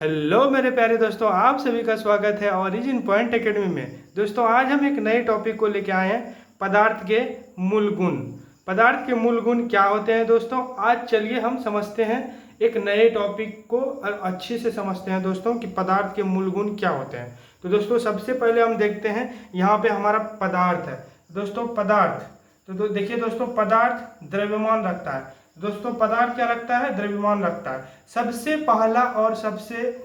Hello मेरे प्यारे दोस्तों, आप सभी का स्वागत है ओरिजिन पॉइंट एकेडमी में। दोस्तों आज हम एक नए टॉपिक को लेके आए हैं, पदार्थ के मूल गुण। पदार्थ के मूल गुण क्या होते हैं दोस्तों, आज चलिए हम समझते हैं। एक नए टॉपिक को अच्छे से समझते हैं दोस्तों कि पदार्थ के मूल गुण क्या होते हैं। तो दोस्तों सबसे पहले हम देखते हैं, यहाँ पे हमारा पदार्थ है दोस्तों। पदार्थ तो देखिए दोस्तों, पदार्थ द्रव्यमान रखता है। दोस्तों पदार्थ क्या रखता है? द्रव्यमान रखता है। सबसे पहला और सबसे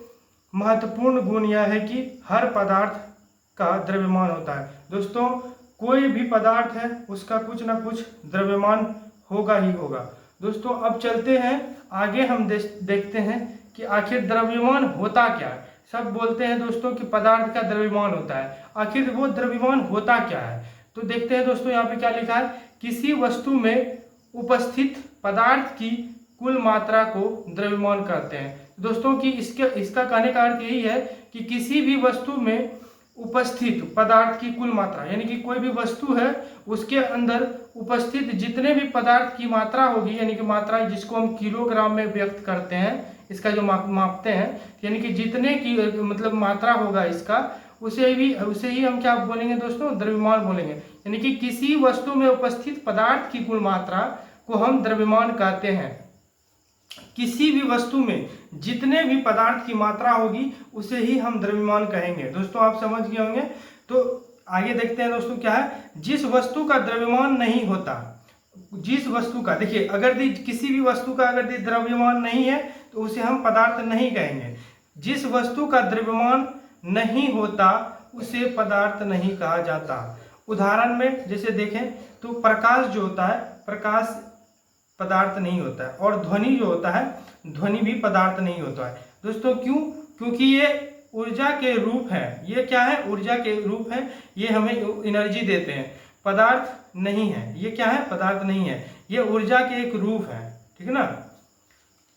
महत्वपूर्ण गुण यह है कि हर पदार्थ का द्रव्यमान होता है। दोस्तों कोई भी पदार्थ है उसका कुछ ना कुछ द्रव्यमान होगा ही होगा। दोस्तों अब चलते हैं आगे, हम देखते हैं कि आखिर द्रव्यमान होता क्या है। सब बोलते हैं दोस्तों कि पदार्थ का द्रव्यमान होता है, आखिर वो द्रव्यमान होता क्या है? तो देखते हैं दोस्तों, यहाँ पे क्या लिखा है, किसी वस्तु में उपस्थित पदार्थ की कुल मात्रा को द्रव्यमान कहते हैं। दोस्तों कि इसका कहने का अर्थ यही है कि किसी भी वस्तु में उपस्थित पदार्थ की कुल मात्रा, यानी कि कोई भी वस्तु है उसके अंदर उपस्थित जितने भी पदार्थ की मात्रा होगी, यानी कि मात्रा जिसको हम किलोग्राम में व्यक्त करते हैं, इसका जो मापते हैं, यानी कि जितने की मतलब मात्रा होगा इसका, उसे ही हम क्या बोलेंगे दोस्तों? द्रव्यमान बोलेंगे। यानी कि किसी वस्तु में उपस्थित पदार्थ की कुल मात्रा को हम द्रव्यमान कहते हैं। किसी भी वस्तु में जितने भी पदार्थ की मात्रा होगी उसे ही हम द्रव्यमान कहेंगे। दोस्तों आप समझ गए होंगे। तो आगे देखते हैं दोस्तों क्या है, जिस वस्तु का द्रव्यमान नहीं होता, जिस वस्तु का, देखिए अगर किसी भी वस्तु का अगर द्रव्यमान नहीं है तो उसे हम पदार्थ नहीं कहेंगे। जिस वस्तु का द्रव्यमान नहीं होता उसे पदार्थ नहीं कहा जाता। उदाहरण में जैसे देखें तो प्रकाश जो होता है, प्रकाश पदार्थ नहीं होता है, और ध्वनि जो होता है, ध्वनि भी पदार्थ नहीं होता है। दोस्तों क्यों? क्योंकि ये ऊर्जा के रूप है। ये क्या है? ऊर्जा के रूप है, ये हमें एनर्जी देते हैं, पदार्थ नहीं है। ये क्या है? पदार्थ नहीं है, ये ऊर्जा के एक रूप है। ठीक है ना।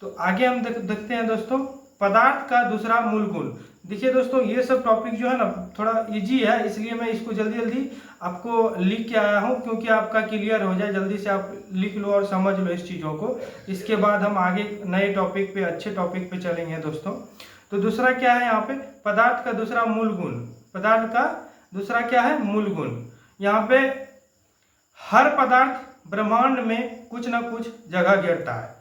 तो आगे हम देखते हैं दोस्तों, पदार्थ का दूसरा मूल गुण। देखिए दोस्तों ये सब टॉपिक जो है ना थोड़ा इजी है, इसलिए मैं इसको जल्दी जल्दी आपको लिख के आया हूँ, क्योंकि आपका क्लियर हो जाए, जल्दी से आप लिख लो और समझ लो इस चीज़ों को। इसके बाद हम आगे नए टॉपिक पे, अच्छे टॉपिक पे चलेंगे दोस्तों। तो दूसरा क्या है यहाँ पे, पदार्थ का दूसरा मूल गुण। पदार्थ का दूसरा क्या है? मूल गुण। यहाँ पे हर पदार्थ ब्रह्मांड में कुछ ना कुछ जगह घेरता है।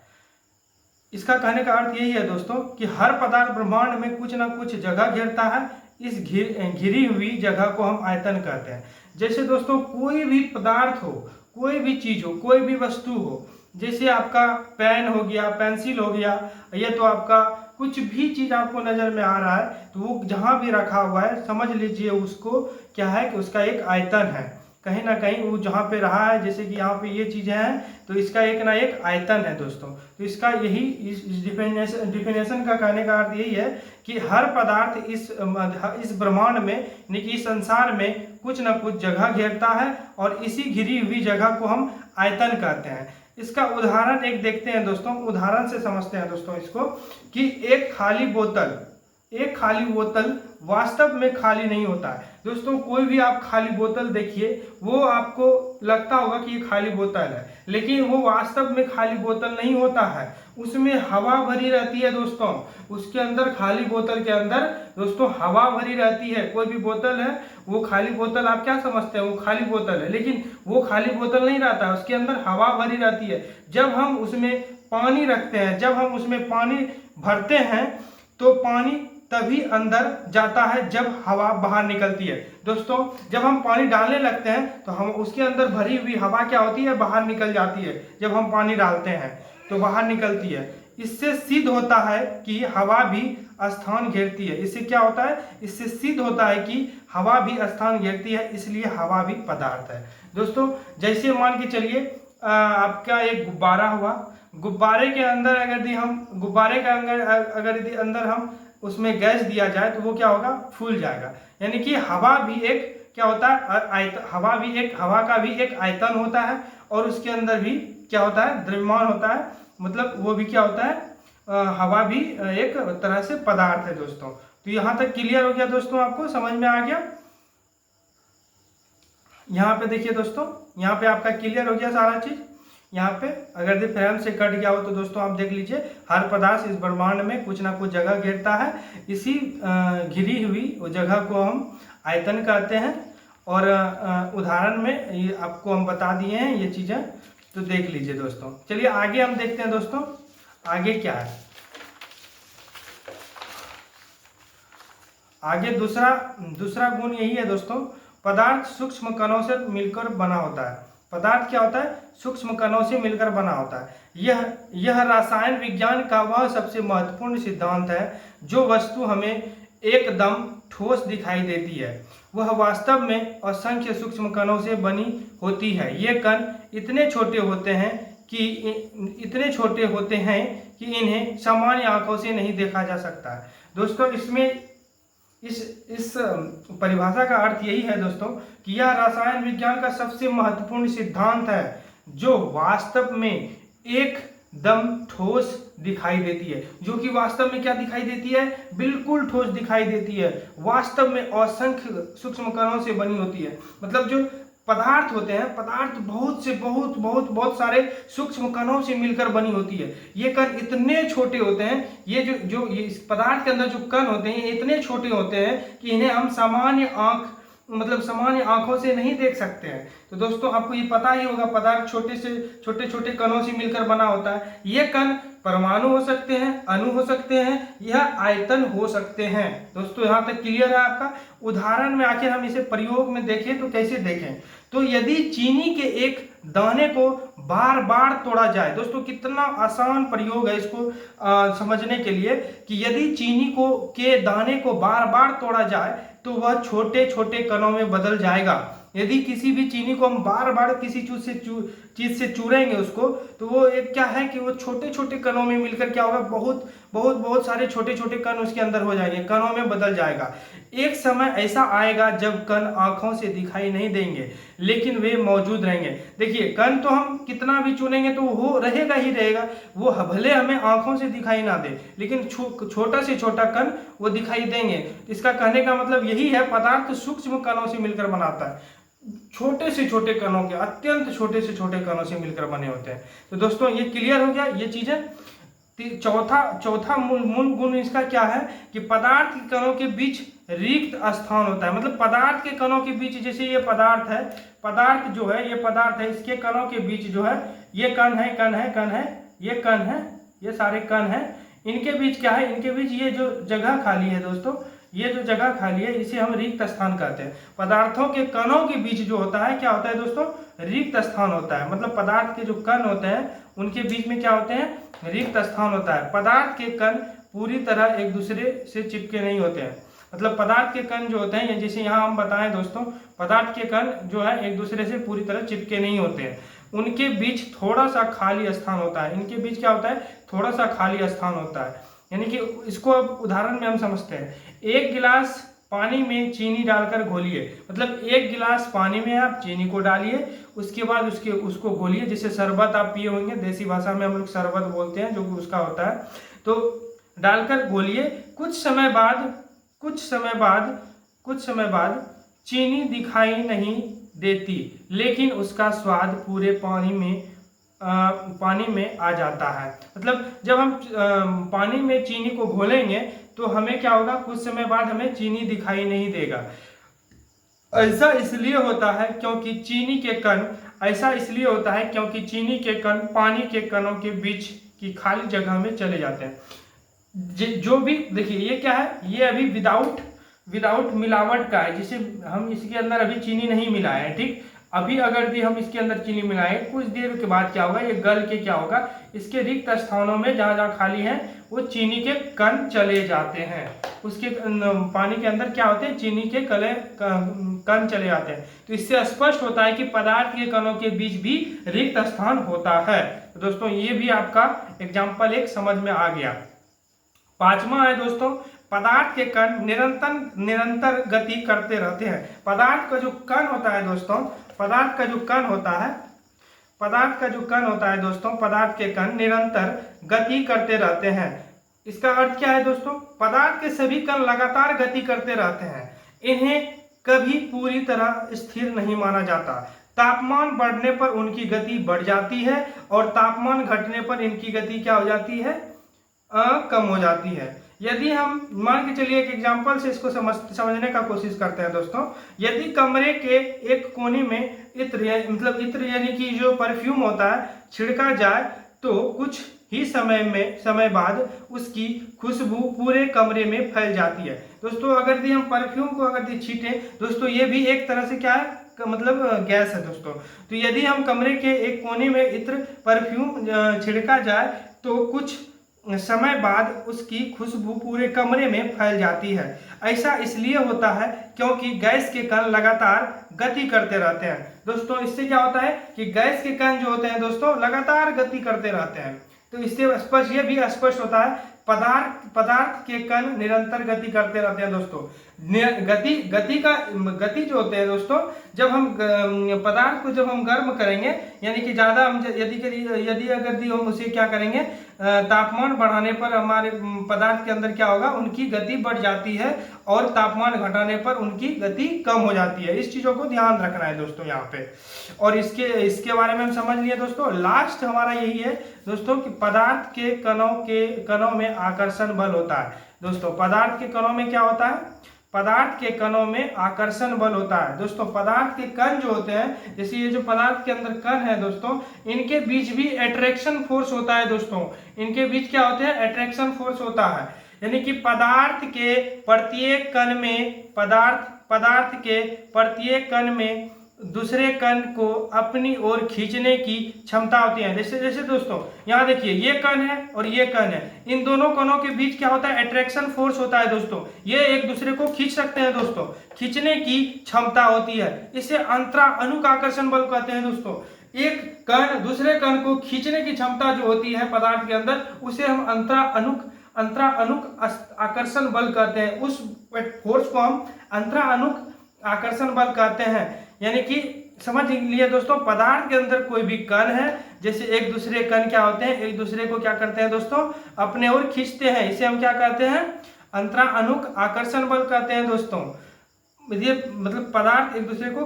इसका कहने का अर्थ यही है दोस्तों कि हर पदार्थ ब्रह्मांड में कुछ ना कुछ जगह घेरता है। इस घिरी हुई जगह को हम आयतन कहते हैं। जैसे दोस्तों कोई भी पदार्थ हो, कोई भी चीज हो, कोई भी वस्तु हो, जैसे आपका पेन हो गया, पेंसिल हो गया, या तो आपका कुछ भी चीज आपको नजर में आ रहा है, तो वो जहां भी रखा हुआ है समझ लीजिए उसको क्या है कि उसका एक आयतन है। कहीं ना कहीं वो जहाँ पे रहा है, जैसे कि यहाँ पे ये चीजें हैं, तो इसका एक ना एक आयतन है दोस्तों। तो इसका यही इस डिफिनेशन का कहने का अर्थ यही है कि हर पदार्थ इस ब्रह्मांड में, यानी कि इस संसार में कुछ ना कुछ जगह घेरता है, और इसी घिरी हुई जगह को हम आयतन कहते हैं। इसका उदाहरण एक देखते हैं दोस्तों, उदाहरण से समझते हैं दोस्तों इसको, कि एक खाली बोतल वास्तव में खाली नहीं होता है। दोस्तों कोई भी आप खाली बोतल देखिए, वो आपको लगता होगा कि ये खाली बोतल है, लेकिन वो वास्तव में खाली बोतल नहीं होता है, उसमें हवा भरी रहती है दोस्तों। उसके अंदर, खाली बोतल के अंदर दोस्तों हवा भरी रहती है। कोई भी बोतल है, वो खाली बोतल आप क्या समझते हैं? वो खाली बोतल है, लेकिन वो खाली बोतल नहीं रहता है, उसके अंदर हवा भरी रहती है। जब हम उसमें पानी रखते हैं, जब हम उसमें पानी भरते हैं, तो पानी तभी अंदर जाता है जब हवा बाहर निकलती है। दोस्तों जब हम पानी डालने लगते हैं तो हम उसके अंदर भरी हुई हवा क्या होती है? बाहर निकल जाती है। जब हम पानी डालते हैं तो बाहर निकलती है। इससे सिद्ध होता है कि हवा भी स्थान घेरती है। इससे क्या होता है? इससे सिद्ध होता है कि हवा भी स्थान घेरती है, इसलिए हवा भी पदार्थ है। दोस्तों जैसे मान के चलिए आपका एक गुब्बारा हुआ, गुब्बारे के अंदर अगर यदि अंदर हम उसमें गैस दिया जाए तो वो क्या होगा? फूल जाएगा। यानी कि हवा भी एक क्या होता है? हवा का भी एक आयतन होता है, और उसके अंदर भी क्या होता है? द्रव्यमान होता है। मतलब वो भी क्या होता है? हवा भी एक तरह से पदार्थ है दोस्तों। तो यहाँ तक क्लियर हो गया दोस्तों, आपको समझ में आ गया? यहाँ पे देखिए दोस्तों, यहाँ पे आपका क्लियर हो गया सारा चीज। यहाँ पे अगर दिफरेंस से कट गया हो तो दोस्तों आप देख लीजिए, हर पदार्थ इस ब्रह्मांड में कुछ ना कुछ जगह घेरता है। इसी घिरी हुई वो जगह को हम आयतन कहते हैं। और उदाहरण में ये आपको हम बता दिए हैं ये चीज़ें, तो देख लीजिए दोस्तों। चलिए आगे हम देखते हैं दोस्तों, आगे क्या है। आगे दूसरा गुण यही है दोस्तों, पदार्थ सूक्ष्म कणों से मिलकर बना होता है। पदार्थ क्या होता है? सूक्ष्म कणों से मिलकर बना होता है। यह रसायन विज्ञान का वह सबसे महत्वपूर्ण सिद्धांत है जो वस्तु हमें एकदम ठोस दिखाई देती है, वह वास्तव में असंख्य सूक्ष्म कणों से बनी होती है। ये कण इतने छोटे होते हैं कि इन्हें सामान्य आंखों से नहीं देखा जा सकता। दोस्तों इसमें इस परिभाषा का अर्थ यही है दोस्तों कि यह रसायन विज्ञान का सबसे महत्वपूर्ण सिद्धांत है जो वास्तव में एकदम ठोस दिखाई देती है। जो कि वास्तव में क्या दिखाई देती है? बिल्कुल ठोस दिखाई देती है। वास्तव में असंख्य सूक्ष्म कणों से बनी होती है। मतलब जो पदार्थ होते हैं, पदार्थ बहुत सारे सूक्ष्म कणों से मिलकर बनी होती है। ये कण इतने छोटे होते हैं, ये जो इस पदार्थ के अंदर जो कण होते हैं ये इतने छोटे होते हैं कि इन्हें हम सामान्य आंखों से नहीं देख सकते हैं। तो दोस्तों आपको ये पता ही होगा, पदार्थ छोटे कणों से मिलकर बना होता है। ये कण परमाणु हो सकते हैं, अणु हो सकते हैं, यह आयतन हो सकते हैं। दोस्तों यहाँ तक क्लियर है आपका? उदाहरण में आखिर हम इसे प्रयोग में देखें तो कैसे देखें? तो यदि चीनी के एक दाने को बार बार तोड़ा जाए, दोस्तों कितना आसान प्रयोग है इसको समझने के लिए, कि यदि चीनी के दाने को बार बार तोड़ा जाए तो वह छोटे छोटे कणों में बदल जाएगा। यदि किसी भी चीनी को हम बार बार किसी चीज से चूरेंगे उसको, तो वो एक क्या है कि वो छोटे छोटे कणों में मिलकर क्या होगा, बहुत सारे छोटे छोटे कण उसके अंदर हो जाएंगे, कणों में बदल जाएगा। एक समय ऐसा आएगा जब कण आंखों से दिखाई नहीं देंगे लेकिन वे मौजूद रहेंगे। देखिए कण तो हम कितना भी चुनेंगे तो वो रहेगा ही रहेगा, वो भले हमें आंखों से दिखाई ना दे लेकिन छोटा से छोटा कण वो दिखाई देंगे। इसका कहने का मतलब यही है, पदार्थ सूक्ष्म कणों से मिलकर बनाता है। छोटे से छोटे कणों के, अत्यंत छोटे से छोटे कणों से मिलकर बने होते हैं। तो दोस्तों ये क्लियर हो गया ये चीजें। चौथा मूल गुण इसका क्या है कि पदार्थ के कणों के बीच रिक्त स्थान होता है। मतलब पदार्थ के कणों के बीच, जैसे ये पदार्थ है, पदार्थ जो है ये पदार्थ है, इसके कणों के बीच जो है ये कण है, ये कण है, ये सारे कण है। इनके बीच क्या है? इनके बीच ये जो जगह खाली है दोस्तों, ये जो जगह खाली है इसे हम रिक्त स्थान कहते हैं। पदार्थों के कणों के बीच जो होता है क्या होता है दोस्तों? रिक्त स्थान होता है। मतलब पदार्थ के जो कण होते हैं उनके बीच में क्या होते हैं? रिक्त स्थान होता है। पदार्थ के कण पूरी तरह एक दूसरे से चिपके नहीं होते हैं। मतलब पदार्थ के कण जो होते हैं, जैसे यहाँ हम बताएं दोस्तों, पदार्थ के कण जो है एक दूसरे से पूरी तरह चिपके नहीं होते हैं, उनके बीच थोड़ा सा खाली स्थान होता है। इनके बीच क्या होता है? थोड़ा सा खाली स्थान होता है। यानी कि इसको अब उदाहरण में हम समझते हैं। एक गिलास पानी में चीनी डालकर घोलिए। मतलब एक गिलास पानी में आप चीनी को डालिए, उसके बाद उसको घोलिए। जैसे शरबत आप पिए होंगे, देसी भाषा में हम लोग शरबत बोलते हैं, जो कि उसका होता है। तो डालकर घोलिए। कुछ समय बाद चीनी दिखाई नहीं देती लेकिन उसका स्वाद पूरे पानी में आ जाता है। मतलब जब हम पानी में चीनी को घोलेंगे तो हमें क्या होगा? कुछ समय बाद हमें चीनी दिखाई नहीं देगा। ऐसा इसलिए होता है क्योंकि चीनी के कण पानी के कणों के बीच की खाली जगह में चले जाते हैं। जो भी देखिए ये क्या है? ये अभी विदाउट मिलावट का है, जिसे हम इसके अंदर अभी चीनी नहीं मिलाए हैं, ठीक। अभी अगर भी हम इसके अंदर चीनी मिलाएं, कुछ देर के बाद क्या होगा? ये गल के क्या होगा? इसके रिक्त स्थानों में जहाँ खाली है वो चीनी के कण चले जाते हैं। उसके पानी के अंदर क्या होते हैं? चीनी के कण चले जाते हैं। तो इससे स्पष्ट होता है कि पदार्थ के कणों के बीच भी रिक्त स्थान होता है। तो दोस्तों ये भी आपका एग्जाम्पल एक समझ में आ गया। पांचवा है दोस्तों, पदार्थ के कण निरंतर गति करते रहते हैं। पदार्थ का जो कण होता है दोस्तों, पदार्थ का जो कण दोस्तों, पदार्थ के कण निरंतर गति करते रहते हैं। इसका अर्थ क्या है दोस्तों? पदार्थ के सभी कण लगातार गति करते रहते हैं। इन्हें कभी पूरी तरह स्थिर नहीं माना जाता। तापमान बढ़ने पर उनकी गति बढ़ जाती है और तापमान घटने पर इनकी गति क्या हो जाती है, कम हो जाती है। यदि हम मान के चलिए एक एग्जांपल से इसको समझने का कोशिश करते हैं दोस्तों। यदि कमरे के एक कोने में इत्र यानी कि जो परफ्यूम होता है छिड़का जाए तो कुछ ही समय बाद उसकी खुशबू पूरे कमरे में फैल जाती है। दोस्तों अगर दी हम परफ्यूम को अगर छींटे दोस्तों, ये भी एक तरह से क्या है, मतलब गैस है दोस्तों। तो यदि हम कमरे के एक कोने में इत्र परफ्यूम छिड़का जाए तो कुछ समय बाद उसकी खुशबू पूरे कमरे में फैल जाती है। ऐसा इसलिए होता है क्योंकि गैस के कण लगातार गति करते रहते हैं। दोस्तों इससे क्या होता है कि गैस के कण जो होते हैं दोस्तों लगातार गति करते रहते हैं। तो इससे स्पष्ट ये भी स्पष्ट होता है पदार्थ के कण निरंतर गति करते रहते हैं दोस्तों। गति जो होते हैं दोस्तों, जब हम पदार्थ को जब हम गर्म करेंगे यानी कि ज़्यादा हम यदि हम उसे क्या करेंगे, तापमान बढ़ाने पर हमारे पदार्थ के अंदर क्या होगा, उनकी गति बढ़ जाती है और तापमान घटाने पर उनकी गति कम हो जाती है। इस चीज़ों को ध्यान रखना है दोस्तों यहाँ पे। और इसके बारे में हम समझ लिए दोस्तों। लास्ट हमारा यही है दोस्तों कि पदार्थ के कणों में आकर्षण बल होता है। दोस्तों पदार्थ के कणों में क्या होता है, पदार्थ के कणों में आकर्षण बल होता है। दोस्तों पदार्थ के कण जो होते हैं, जैसे ये जो पदार्थ के अंदर कण है दोस्तों, इनके बीच भी अट्रैक्शन फोर्स होता है दोस्तों। इनके बीच क्या होते हैं, अट्रैक्शन फोर्स होता है। यानी कि पदार्थ के प्रत्येक कण में दूसरे कण को अपनी ओर खींचने की क्षमता होती है। जैसे दोस्तों यहाँ देखिए, ये कण है और ये कण है, इन दोनों कणों के बीच क्या होता है, अट्रैक्शन फोर्स होता है दोस्तों। ये एक दूसरे को खींच सकते हैं दोस्तों, खींचने की क्षमता होती है। इसे अंतरा अनुक आकर्षण बल कहते हैं दोस्तों। एक कण दूसरे कण को खींचने की क्षमता जो होती है पदार्थ के अंदर, उसे हम अंतरा अनुक आकर्षण बल कहते हैं। उस फोर्स को हम अंतरा अनुक आकर्षण बल कहते हैं। यानी कि समझ लिए दोस्तों, पदार्थ के अंदर कोई भी कण है, जैसे एक दूसरे कण क्या होते हैं, एक दूसरे को क्या करते हैं दोस्तों, अपने ओर खींचते हैं। इसे हम क्या कहते हैं, अंतरा अनुक आकर्षण बल कहते हैं दोस्तों। ये मतलब पदार्थ एक दूसरे को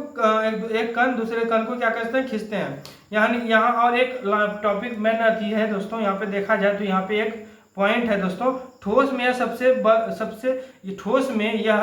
एक कण दूसरे कण को क्या करते हैं, खींचते हैं। यहाँ और एक टॉपिक मेन अथी है दोस्तों, यहाँ पे देखा जाए तो यहाँ पे एक पॉइंट है दोस्तों, ठोस में यह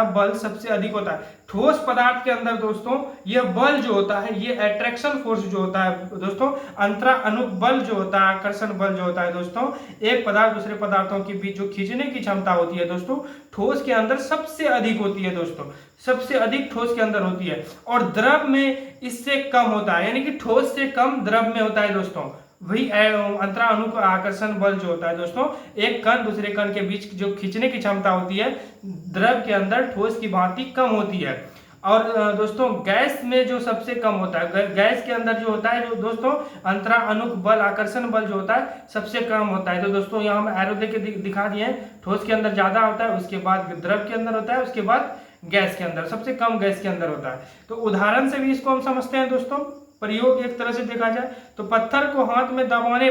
बल सबसे अधिक होता है। ठोस पदार्थ के अंदर दोस्तों यह बल जो होता है, ये अट्रैक्शन फोर्स जो होता है दोस्तों, अंतरा अनुक बल जो होता है, आकर्षण बल जो होता है दोस्तों, एक पदार्थ दूसरे पदार्थों के बीच जो खींचने की क्षमता होती है दोस्तों, ठोस के अंदर सबसे अधिक होती है दोस्तों, सबसे अधिक ठोस के अंदर होती है। और द्रव में इससे कम होता है, यानी कि ठोस से कम द्रव में होता है दोस्तों। वही अंतरा अनुक आकर्षण बल जो होता है दोस्तों, एक कण दूसरे कण के बीच जो खींचने की क्षमता होती है, द्रव के अंदर ठोस की भांति कम होती है। और दोस्तों गैस में जो सबसे कम होता है, गैस के अंदर जो होता है जो दोस्तों अंतरा अनुक बल आकर्षण बल जो होता है सबसे कम होता है। तो दोस्तों यहाँ हम एरो देके दिखा दिए हैं, ठोस के अंदर ज्यादा होता है, उसके बाद द्रव के अंदर होता है, उसके बाद गैस के अंदर, सबसे कम गैस के अंदर होता है। तो उदाहरण से भी इसको हम समझते हैं दोस्तों। प्रयोग एक तरह से देखा जाए तो पत्थर को हाथ में दबाने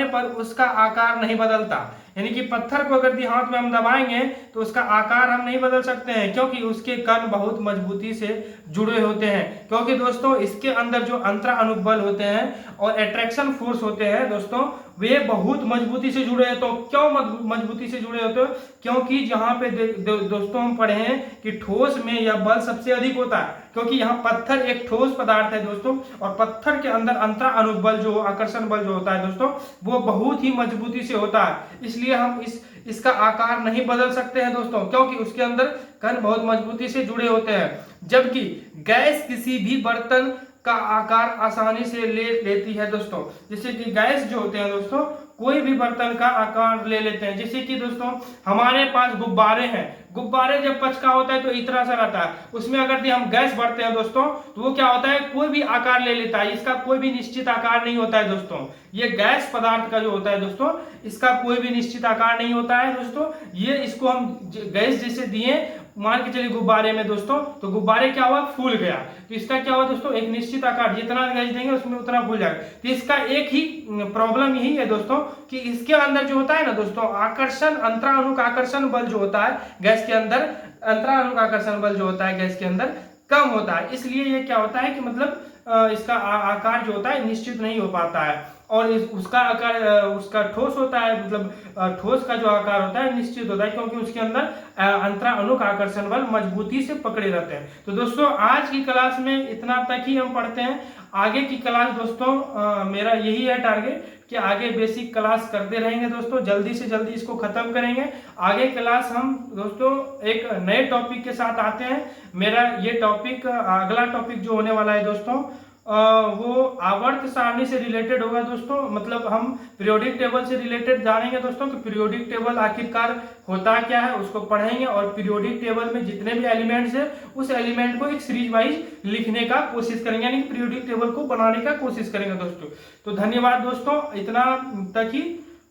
पर उसका आकार नहीं बदलता। यानी कि पत्थर को अगर हाथ में हम दबाएंगे तो उसका आकार हम नहीं बदल सकते हैं, क्योंकि उसके कण बहुत मजबूती से जुड़े होते हैं। क्योंकि दोस्तों इसके अंदर जो अंतरा अनुक बल होते हैं और अट्रैक्शन फोर्स होते हैं दोस्तों, वे बहुत मजबूती से जुड़े हैं। तो क्यों मजबूती से जुड़े होते हैं, क्योंकि जहां पे दोस्तों हम पढ़े हैं कि ठोस में यह बल सबसे अधिक होता है, क्योंकि यहाँ पत्थर एक ठोस पदार्थ है दोस्तों, और पत्थर के अंदर अंतरा अनुक बल जो आकर्षण बल जो होता है दोस्तों, वो बहुत ही मजबूती से होता है। इसलिए हम इसका आकार नहीं बदल सकते हैं दोस्तों, क्योंकि उसके अंदर कण बहुत मजबूती से जुड़े होते हैं। जबकि गैस किसी भी बर्तन का आकार आसानी से लेती है दोस्तों। जैसे कि गैस जो होते हैं दोस्तों, कोई भी बर्तन का आकार ले लेते हैं। जैसे कि दोस्तों हमारे पास गुब्बारे हैं, गुब्बारे जब पचका होता है तो इतना सा रहता है, उसमें अगर हम गैस भरते हैं दोस्तों तो वो क्या होता है, कोई भी आकार ले लेता है। इसका कोई भी निश्चित आकार नहीं होता है दोस्तों। ये गैस पदार्थ का जो होता है दोस्तों, इसका कोई भी निश्चित आकार नहीं होता है दोस्तों। ये इसको हम गैस जैसे दिए, मान के चलिए गुब्बारे में दोस्तों, तो गुब्बारे क्या हुआ, फूल गया। तो इसका क्या हुआ दोस्तों, एक निश्चित आकार, जितना गैस देंगे उसमें उतना फूल जाएगा। तो इसका एक ही प्रॉब्लम यही है दोस्तों कि इसके अंदर जो होता है ना दोस्तों, आकर्षण अंतरा अनुक आकर्षण बल जो होता है गैस के अंदर, अंतरा अनुक आकर्षण बल जो होता है गैस के अंदर, कम होता है, इसलिए ये क्या होता है कि मतलब इसका आकार जो होता है निश्चित नहीं हो पाता है, और उसका आकार उसका ठोस होता है, मतलब ठोस का जो आकार होता है निश्चित होता है, क्योंकि उसके अंदर अंतरानुक आकर्षण बल मजबूती से पकड़े रहते हैं। तो दोस्तों आज की क्लास में इतना तक ही हम पढ़ते हैं। आगे की क्लास दोस्तों मेरा यही है टारगेट कि आगे बेसिक क्लास करते रहेंगे दोस्तों, जल्दी से जल्दी इसको खत्म करेंगे। आगे क्लास हम दोस्तों एक नए टॉपिक के साथ आते हैं। मेरा ये टॉपिक अगला टॉपिक जो होने वाला है दोस्तों वो आवर्त सारणी से रिलेटेड होगा दोस्तों, मतलब हम पीरियोडिक टेबल से रिलेटेड जानेंगे दोस्तों कि पीरियोडिक टेबल आखिरकार होता क्या है उसको पढ़ेंगे, और पीरियोडिक टेबल में जितने भी एलिमेंट्स है उस एलिमेंट को एक सीरीज वाइज लिखने का कोशिश करेंगे, यानी कि पीरियोडिक टेबल को बनाने का कोशिश करेंगे दोस्तों। तो धन्यवाद दोस्तों, इतना तक ही।